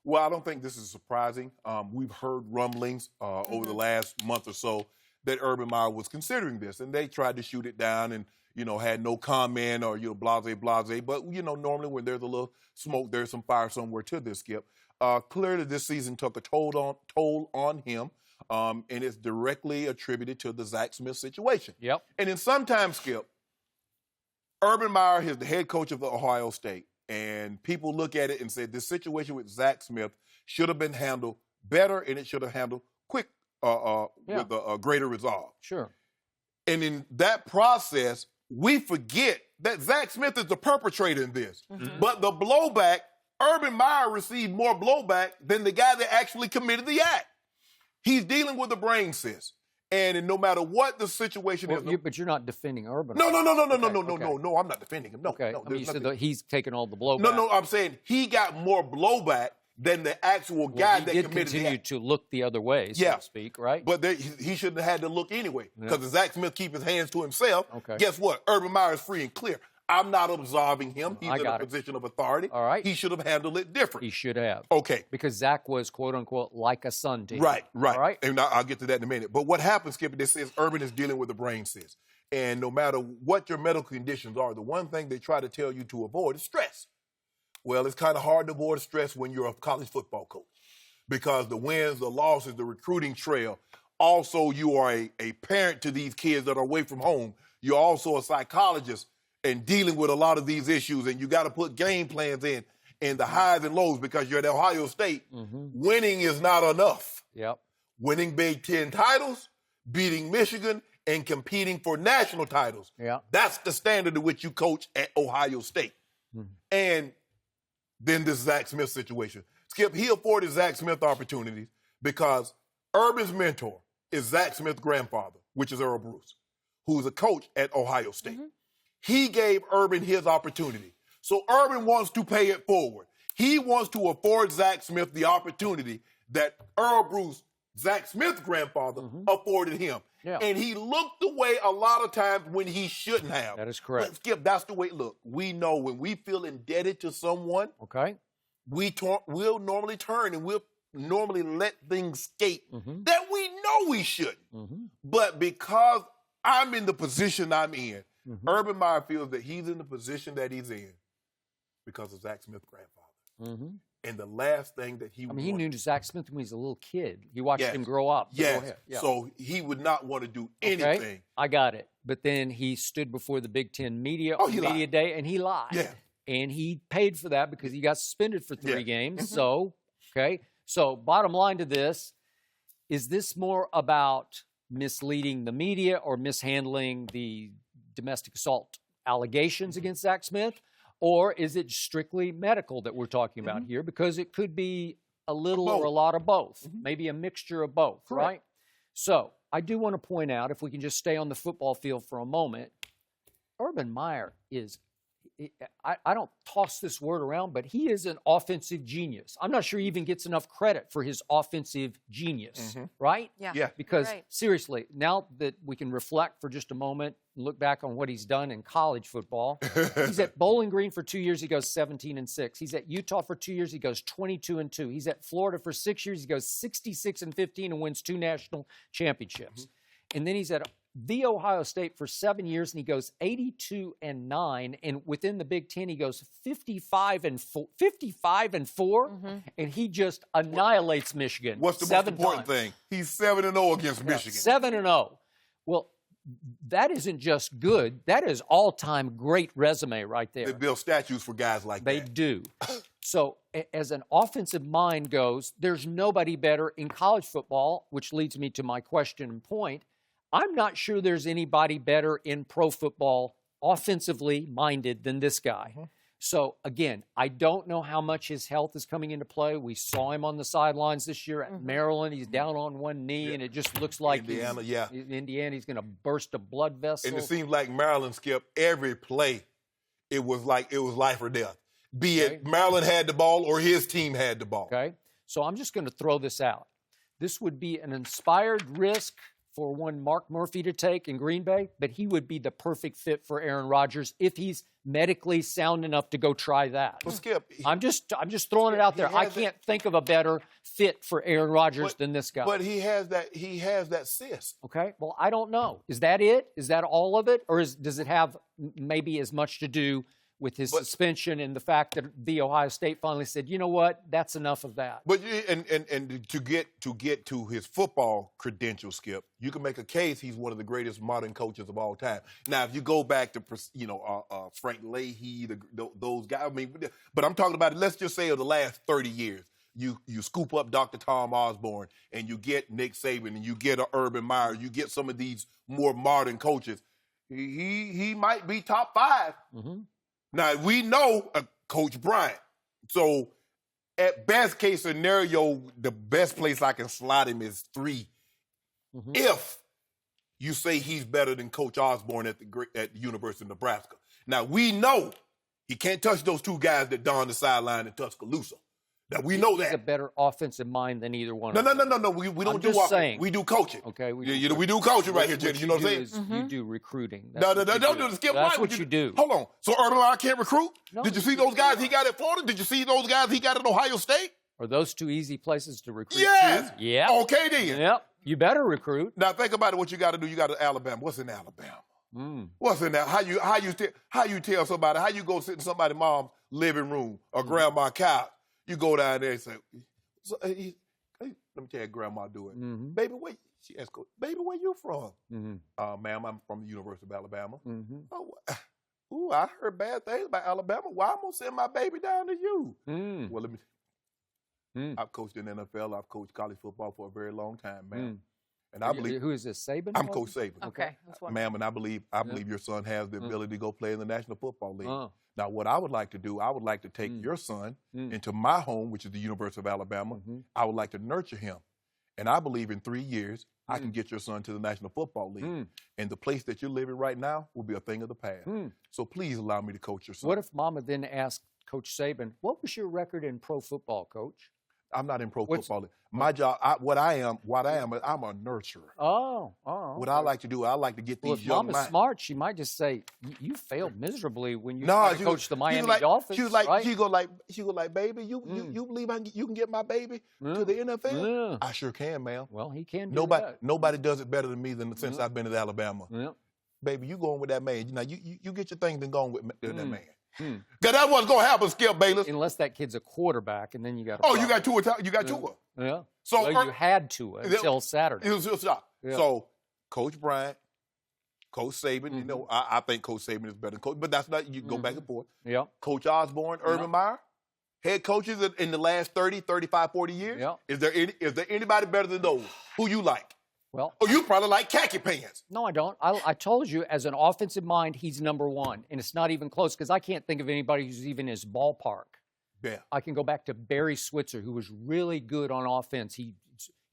Well, I don't think this is surprising. We've heard rumblings over the last month or so that Urban Meyer was considering this, and they tried to shoot it down and, had no comment or, blase. But, normally when there's a little smoke, there's some fire somewhere to this, Skip. Clearly this season took a toll on him, and it's directly attributed to the Zack Smith situation. Yep. And then sometimes, Skip, Urban Meyer is the head coach of Ohio State. And people look at it and say this situation with Zack Smith should have been handled better, and it should have handled quick with a greater resolve. Sure. And in that process, we forget that Zack Smith is the perpetrator in this. Mm-hmm. But the blowback, Urban Meyer received more blowback than the guy that actually committed the act. He's dealing with a brain cyst. And no matter what the situation is. But you're not defending Urban. No, I'm not defending him. No, okay. No, you said that he's taken all the blowback. No, I'm saying he got more blowback than the actual guy that committed the act. He did continue to look the other way, so to speak, right? But he shouldn't have had to look anyway. Because if Zack Smith keep his hands to himself, guess what? Urban Meyer is free and clear. I'm not absolving him. He's in a position of authority. All right. He should have handled it different. He should have. Okay. Because Zack was, quote, unquote, like a son to him. Right. All right. And I'll get to that in a minute. But what happens, Skip, this is Urban is dealing with a brain cyst. And no matter what your medical conditions are, the one thing they try to tell you to avoid is stress. Well, it's kind of hard to avoid stress when you're a college football coach because the wins, the losses, the recruiting trail. Also, you are a parent to these kids that are away from home. You're also a psychologist and dealing with a lot of these issues, and you got to put game plans in and the highs and lows because you're at Ohio State. Mm-hmm. Winning is not enough. Yep. Winning Big Ten titles, beating Michigan, and competing for national titles. Yeah. That's the standard at which you coach at Ohio State. Mm-hmm. And then this Zack Smith situation. Skip, he afforded Zack Smith opportunities because Urban's mentor is Zack Smith's grandfather, which is Earl Bruce, who's a coach at Ohio State. Mm-hmm. He gave Urban his opportunity. So Urban wants to pay it forward. He wants to afford Zack Smith the opportunity that Earl Bruce, Zack Smith's grandfather, afforded him. Yeah. And he looked away a lot of times when he shouldn't have. That is correct. But Skip, that's the way, look, we know when we feel indebted to someone, we'll normally turn and we'll normally let things skate that we know we shouldn't. Mm-hmm. But because I'm in the position I'm in, Urban Meyer feels that he's in the position that he's in because of Zack Smith's grandfather. Mm-hmm. And the last thing that he he knew Zack Smith when he was a little kid. He watched him grow up. Yes. So he would not want to do anything. Okay. I got it. But then he stood before the Big Ten media on media day, and he lied. Yeah. And he paid for that because he got suspended for 3 games. So, So bottom line to this, is this more about misleading the media or mishandling the domestic assault allegations against Zack Smith? Or is it strictly medical that we're talking about here? Because it could be a little or a lot of both, maybe a mixture of both, right? So I do want to point out, if we can just stay on the football field for a moment, Urban Meyer is, I don't toss this word around, but he is an offensive genius. I'm not sure he even gets enough credit for his offensive genius, right? Yeah. Because seriously, now that we can reflect for just a moment and look back on what he's done in college football, he's at Bowling Green for 2 years, he goes 17-6. He's at Utah for 2 years, he goes 22-2. He's at Florida for 6 years, he goes 66-15 and wins 2 national championships. And then he's at the Ohio State for 7 years, and he goes 82-9, and within the Big Ten, he goes 55-4, and he just annihilates Michigan. What's the most important thing? He's 7-0 against Michigan. 7-0. Well, that isn't just good. That is all-time great resume right there. They build statues for guys like that. They do. So as an offensive mind goes, there's nobody better in college football, which leads me to my question and point. I'm not sure there's anybody better in pro football offensively minded than this guy. So, again, I don't know how much his health is coming into play. We saw him on the sidelines this year at Maryland. He's down on one knee, and it just looks like in Indiana he's going to burst a blood vessel. And it seems like Maryland, Skip, every play, it was life or death. Be it Maryland had the ball or his team had the ball. Okay. So I'm just going to throw this out. This would be an inspired risk for one Mark Murphy to take in Green Bay, but he would be the perfect fit for Aaron Rodgers if he's medically sound enough to go try that. Well, Skip, I'm just throwing it out there. I can't think of a better fit for Aaron Rodgers than this guy. But he has that cyst. Okay. Well, I don't know. Is that it? Is that all of it, or does it have maybe as much to do with his suspension and the fact that the Ohio State finally said, you know what, that's enough of that. But and to get to his football credentials, Skip, you can make a case he's one of the greatest modern coaches of all time. Now, if you go back to Frank Leahy, those guys, I mean, but I'm talking about, let's just say, of the last 30 years. You scoop up Dr. Tom Osborne and you get Nick Saban and you get a Urban Meyer, you get some of these more modern coaches. He might be top 5. Mm-hmm. Now, we know Coach Bryant. So, at best case scenario, the best place I can slot him is 3. Mm-hmm. If you say he's better than Coach Osborne at the University of Nebraska. Now, we know he can't touch those 2 guys that don the sideline in Tuscaloosa. Now, we know that. He's a better offensive mind than either one No. of them. No. We don't do offense. We do coaching. Okay. We do coaching right here, Jenny. You know what I'm saying? You do recruiting. No, don't do the Skip. That's what you do. Hold on. So Urban Meyer can't recruit? No, Did you see those guys he got at Florida? Did you see those guys he got at Ohio State? Are those 2 easy places to recruit? Yes. Yeah. Okay, then. Yep. You better recruit. Now, think about it. What you got to do, you got to Alabama. What's in Alabama? What's in that? How you tell somebody? How you go sit in somebody's mom's living room or grandma's couch? You go down there and say, let me tell you, Grandma do it. Mm-hmm. Baby, she asked, baby, where you from? Mm-hmm. Ma'am, I'm from the University of Alabama. Mm-hmm. Oh, I heard bad things about Alabama. Why I'm going to send my baby down to you? Mm. Well, I've coached in the NFL. I've coached college football for a very long time, ma'am. And I believe, who is this, Saban? I'm Coach Saban. Okay. Ma'am, and I believe your son has the ability to go play in the National Football League. Now, what I would like to do, I would like to take your son into my home, which is the University of Alabama. Mm-hmm. I would like to nurture him. And I believe in 3 years, I can get your son to the National Football League. And the place that you're living right now will be a thing of the past. So please allow me to coach your son. What if Mama then asked Coach Saban, what was your record in pro football, Coach? I'm not in pro football. My job, I'm a nurturer. Oh. What I like to do, I like to get these young minds. If Mama's smart, she might just say, you failed miserably when you coached the Miami Dolphins. She go like, baby, you believe you can get my baby to the NFL? Yeah. I sure can, ma'am. Well, he can do that. Nobody does it better than me since I've been at Alabama. Yeah. Baby, you going with that man. Now, you get your things and going with that man. Because that's what's going to happen, Skip Bayless. Unless that kid's a quarterback, and then you got you got Tua. You got Tua. Yeah. So you had Tua until Saturday. It was a shot. Yeah. So Coach Bryant, Coach Saban, you know, I think Coach Saban is better than Coach, but that's not, you go back and forth. Yeah. Coach Osborne, Urban Meyer, head coaches in the last 30, 35, 40 years. Yeah. Is there anybody better than those? Who you like? Well, you probably like khaki pants. No, I don't. I told you, as an offensive mind, he's number 1, and it's not even close because I can't think of anybody who's even his ballpark. Yeah. I can go back to Barry Switzer, who was really good on offense. He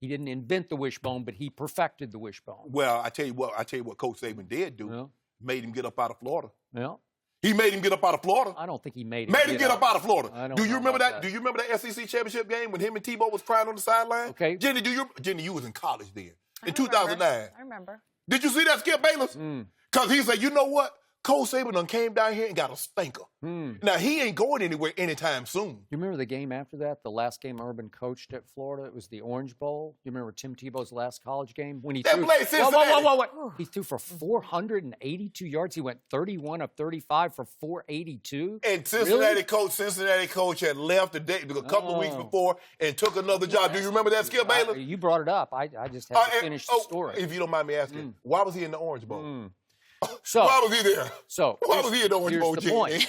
didn't invent the wishbone, but he perfected the wishbone. Well, I tell you what Coach Saban did do. Yeah. Made him get up out of Florida. Yeah. He made him get up out of Florida. I don't think he made him get up out of Florida. Do you remember that? Do you remember that SEC championship game when him and Tebow was crying on the sideline? Okay. Jenny, you was in college then. In 2009. I remember. Did you see that, Skip Bayless? Because he said, you know what? Coach Saban done came down here and got a spanker. Now, he ain't going anywhere anytime soon. You remember the game after that, the last game Urban coached at Florida? It was the Orange Bowl. You remember Tim Tebow's last college game? When he threw, he threw for 482 yards. He went 31 of 35 for 482. And Cincinnati coach had left a couple of weeks before and took another job. Do you remember that, Skip Bayless? You brought it up. I just had to finish the story. If you don't mind me asking, why was he in the Orange Bowl? So, why was he there? Why was he in the Orange Bowl? Here's the point.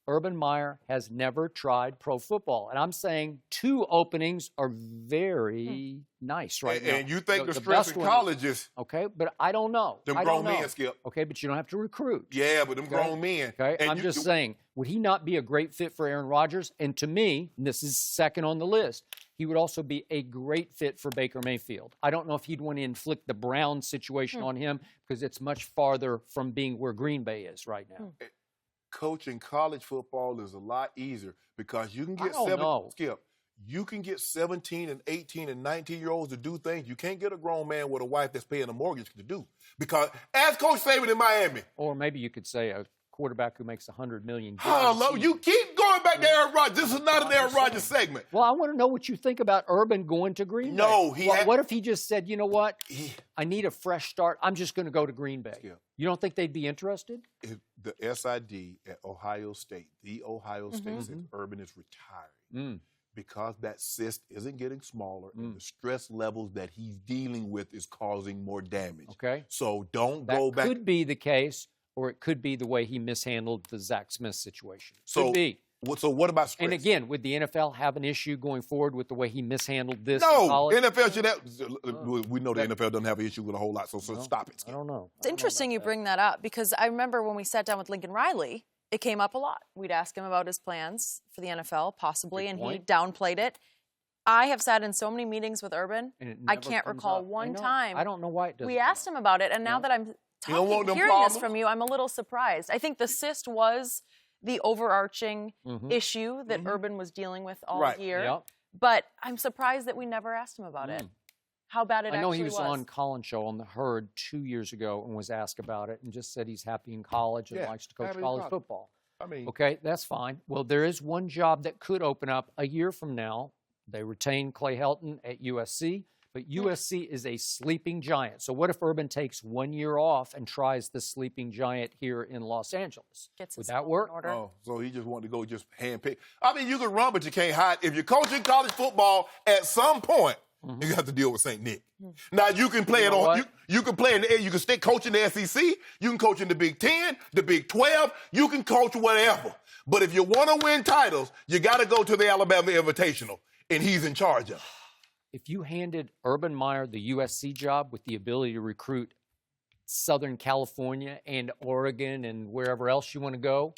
Urban Meyer has never tried pro football. And I'm saying 2 openings are very nice right now. And you think the strength in college is... Okay, but I don't know. Them grown men, Skip. Okay, but you don't have to recruit. Yeah, but them grown men. Okay, and I'm just saying, would he not be a great fit for Aaron Rodgers? And to me, and this is second on the list, he would also be a great fit for Baker Mayfield. I don't know if he'd want to inflict the Brown situation on him because it's much farther from being where Green Bay is right now. Coaching college football is a lot easier because you can get You can get 17 and 18 and 19-year-olds to do things you can't get a grown man with a wife that's paying a mortgage to do. Because as Coach Saban in Miami. Or maybe you could say a quarterback who makes $100 million. Hello, you keep going back to Aaron Rodgers. This is not an Aaron Rodgers segment. Well, I want to know what you think about Urban going to Green Bay. No, what if he just said, you know what? I need a fresh start. I'm just going to go to Green Bay. Yeah. You don't think they'd be interested? If the SID at Ohio State, says Urban is retiring. Because that cyst isn't getting smaller and the stress levels that he's dealing with is causing more damage. Okay. So don't go back. That could be the case, or it could be the way he mishandled the Zack Smith situation. Could be. So what about stress? And again, would the NFL have an issue going forward with the way he mishandled this? No, NFL should have. We know the NFL doesn't have an issue with a whole lot, so stop it. I don't know. It's interesting you bring that up because I remember when we sat down with Lincoln Riley, it came up a lot. We'd ask him about his plans for the NFL, possibly, and he downplayed it. I have sat in so many meetings with Urban, I can't recall one time. I don't know why it doesn't. We asked him about it, and now that I'm hearing this from you, I'm a little surprised. I think the cyst was the overarching issue that Urban was dealing with all year. But I'm surprised that we never asked him about it. How bad it actually was. I know he was on Colin's show on The Herd 2 years ago and was asked about it and just said he's happy in college and likes to coach college football. I mean, okay, that's fine. Well, there is one job that could open up a year from now. They retain Clay Helton at USC, but USC is a sleeping giant. So what if Urban takes 1 year off and tries the sleeping giant here in Los Angeles? Would that work? Oh, so he just wanted to go just handpick. I mean, you can run, but you can't hide. If you're coaching college football, at some point, you have to deal with St. Nick. Now you can play you can play in the you can stay coaching the SEC. You can coach in the Big 10, the Big 12. You can coach whatever. But if you want to win titles, you got to go to the Alabama Invitational, and he's in charge of it. If you handed Urban Meyer the USC job with the ability to recruit Southern California and Oregon and wherever else you want to go,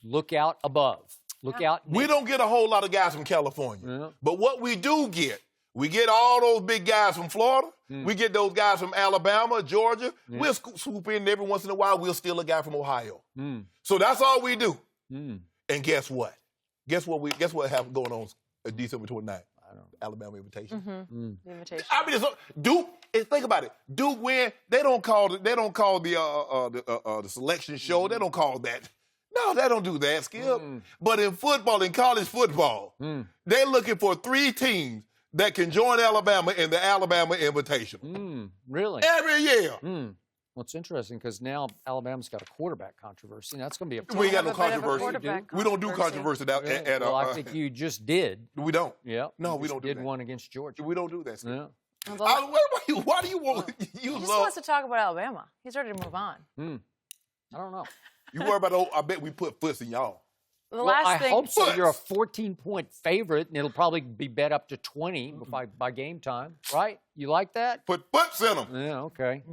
look out above. Look out. We don't get a whole lot of guys from California. But what we do get, we get all those big guys from Florida. We get those guys from Alabama, Georgia. We'll swoop in every once in a while. We'll steal a guy from Ohio. So that's all we do. And guess what? Guess what happened going on December 29th? Alabama Invitation. The invitation. I mean, Duke. Think about it. Duke win. They don't call the selection show. They don't call that. No, they don't do that, Skip. But in football, in college football, they're looking for 3 teams that can join Alabama in the Alabama Invitation. Really? Every year. Well, it's interesting because now Alabama's got a quarterback controversy, and that's going to be a problem. We ain't got no controversy. We don't do controversy. Well, I think you just did. We don't. Yeah. No, we don't do that. Did one against Georgia. We don't do that, Skip. Yeah. Why do you want He just wants to talk about Alabama. He's ready to move on. I don't know. You worry about I bet we put foots in y'all. I hope so. You're a 14-point favorite, and it'll probably be bet up to 20 by game time, right? You like that? Put foots in them. Yeah, okay.